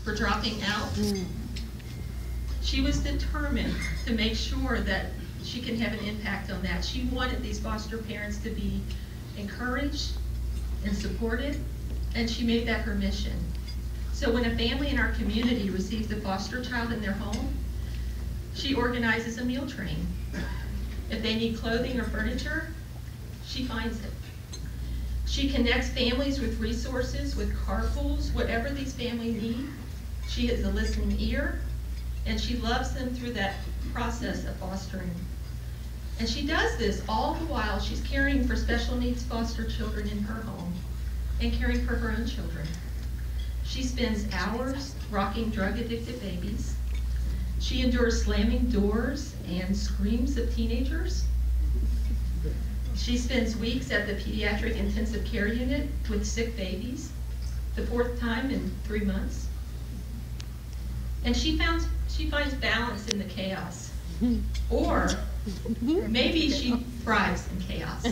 for dropping out, she was determined to make sure that she can have an impact on that. She wanted these foster parents to be encouraged and supported, and she made that her mission. So when a family in our community receives a foster child in their home, she organizes a meal train. If they need clothing or furniture, she finds it. She connects families with resources, with carpools, whatever these families need. She is a listening ear, and she loves them through that process of fostering. And she does this all the while she's caring for special needs foster children in her home and caring for her own children. She spends hours rocking drug-addicted babies. She endures slamming doors and screams of teenagers. She spends weeks at the pediatric intensive care unit with sick babies, the 4th time in 3 months. And she finds balance in the chaos. Or maybe she thrives in chaos.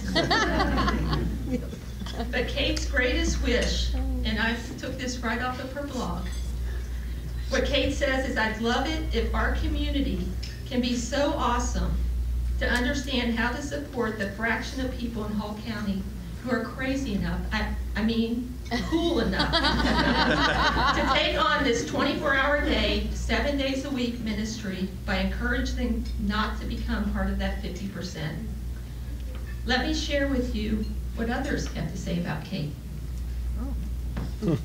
But Kate's greatest wish, and I took this right off of her blog, what Kate says is, I'd love it if our community can be so awesome to understand how to support the fraction of people in Hall County who are crazy enough, I mean cool enough, to take on this 24-hour day, 7 days a week ministry by encouraging them not to become part of that 50%. Let me share with you what others have to say about Kate. Oh.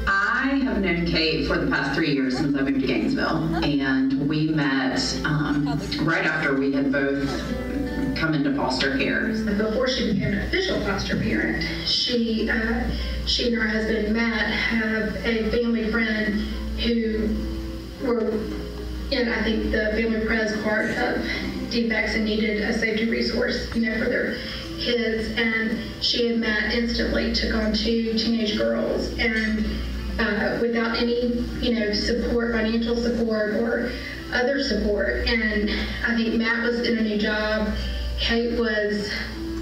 I have known Kate for the past 3 years since I moved to Gainesville, and we met right after we had both come into foster care. Before she became an official foster parent, she and her husband Matt have a family friend who were in, I think, the family friend's part of defects and needed a safety resource, for their kids. And she and Matt instantly took on 2 teenage girls, and without any, support, financial support or other support. And I think Matt was in a new job, Kate was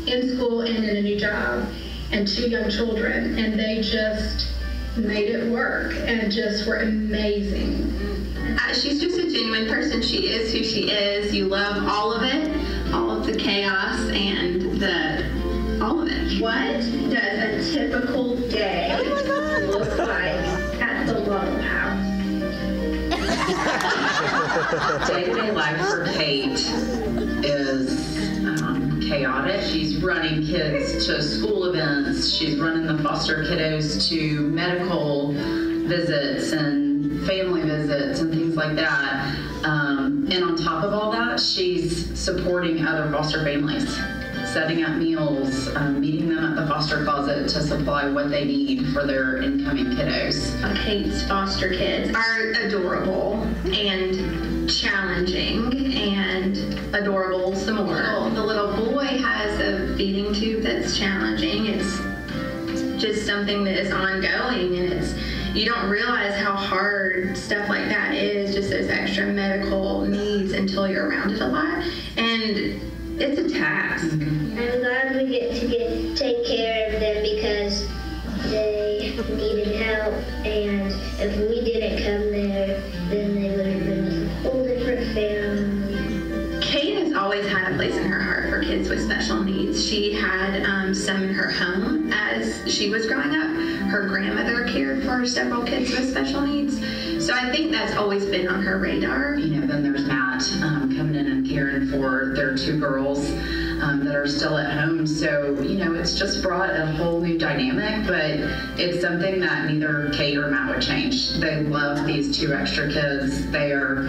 in school and in a new job, and 2 young children, and they just made it work and just were amazing. She's just a genuine person. She is who she is. You love all of it, all of the chaos and all of it. What does a typical day look like at the Lovell House? Day-to-day life for Kate is chaotic. She's running kids to school events. She's running the foster kiddos to medical visits and family visits and things like that. And on top of all that, she's supporting other foster families, setting up meals, meeting them at the foster closet to supply what they need for their incoming kiddos. Kate's foster kids are adorable and challenging and adorable some more. The little boy has a feeding tube that's challenging. It's just something that is ongoing, and you don't realize how hard stuff like that is, just those extra medical needs, until you're around it a lot. And it's a task. I'm glad we get to take care of them because they needed help, and if we didn't come there, then they would have been a whole different family. Kate has always had a place in her heart for kids with special needs. She had some in her home as she was growing up. Her grandmother cared for several kids with special needs. So I think that's always been on her radar. Then there's Matt coming in and caring for their 2 girls that are still at home. So, it's just brought a whole new dynamic, but it's something that neither Kate or Matt would change. They love these 2 extra kids. They are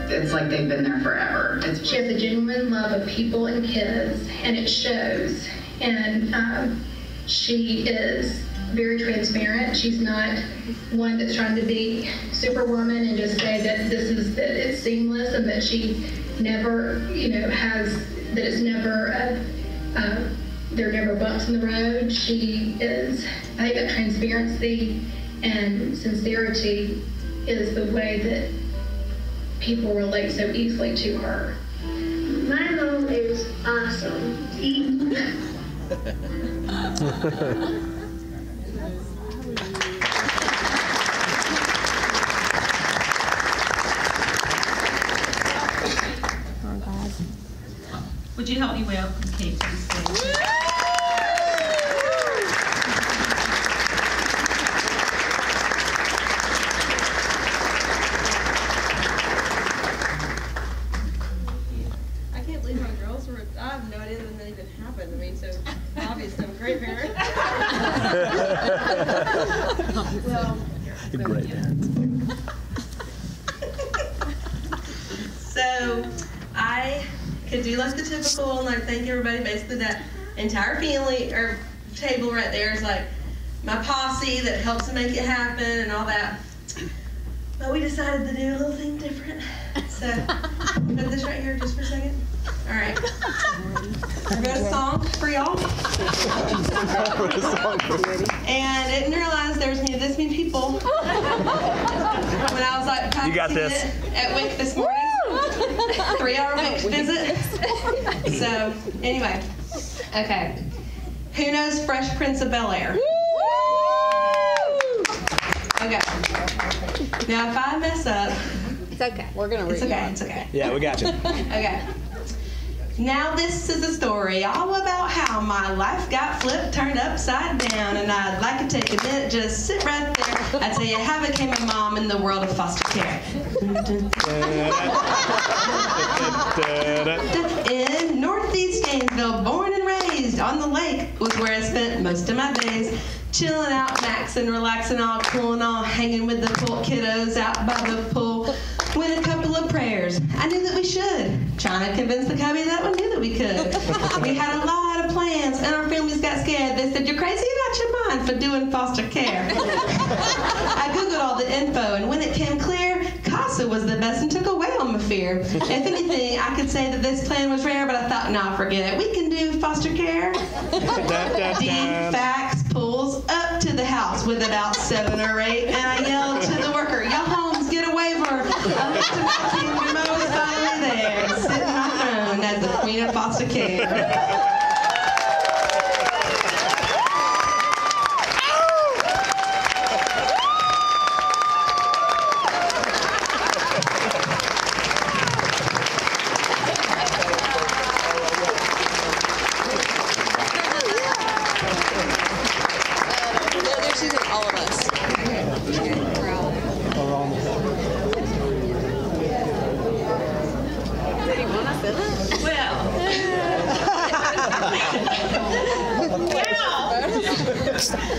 it's like they've been there forever. She has a genuine love of people and kids, and it shows. And she is very transparent. She's not one that's trying to be Superwoman and just say that it's seamless and that she never, that it's never, there are never bumps in the road. She is, I think that transparency and sincerity is the way that people relate so easily to her. My mom is awesome. Would you help me welcome Kate to the stage? I can't believe my girls were, I have no idea that even happened. I mean, so obviously I'm a great parent. Well, A great parent. so I could do like the typical, and like thank everybody. Basically, that entire family or table right there is like my posse that helps to make it happen and all that. But we decided to do a little thing different. So put this right here just for a second. All right. I wrote a song for y'all. And I didn't realize there was this many people when I was like practicing it at WIC this morning. 3-hour WIC visit. So anyway, okay. Who knows Fresh Prince of Bel-Air? Okay. Now if I mess up, It's okay. We're gonna read. it's okay. It's okay. Yeah, we got you. Okay. Now this is a story all about how my life got flipped, turned upside down, and I'd like to take a minute, just sit right there. I'd tell you how I became a mom in the world of foster care. In Northeast Gainesville, born and raised on the lake was where I spent most of my days. Chilling out, maxing, relaxing, all cool and all, hanging with the pool kiddos out by the pool. Went a couple of prayers. I knew that we should. Trying to convince the cubby that we knew that we could. We had a lot of plans, and our families got scared. They said, "You're crazy about your mind for doing foster care." I Googled all the info, and when it came clear, CASA was the best and took away all my fear. If anything, I could say that this plan was rare, but I thought, nah, forget it. We can do foster care. Fax pulls up to the house with about 7 or 8, and I yelled to the worker, "Y'all homes, get a waiver." I looked to my team, and Mo was finally there, sitting on the throne as the queen of foster care. She's in all of us. Do you want to fill it? Well. Well.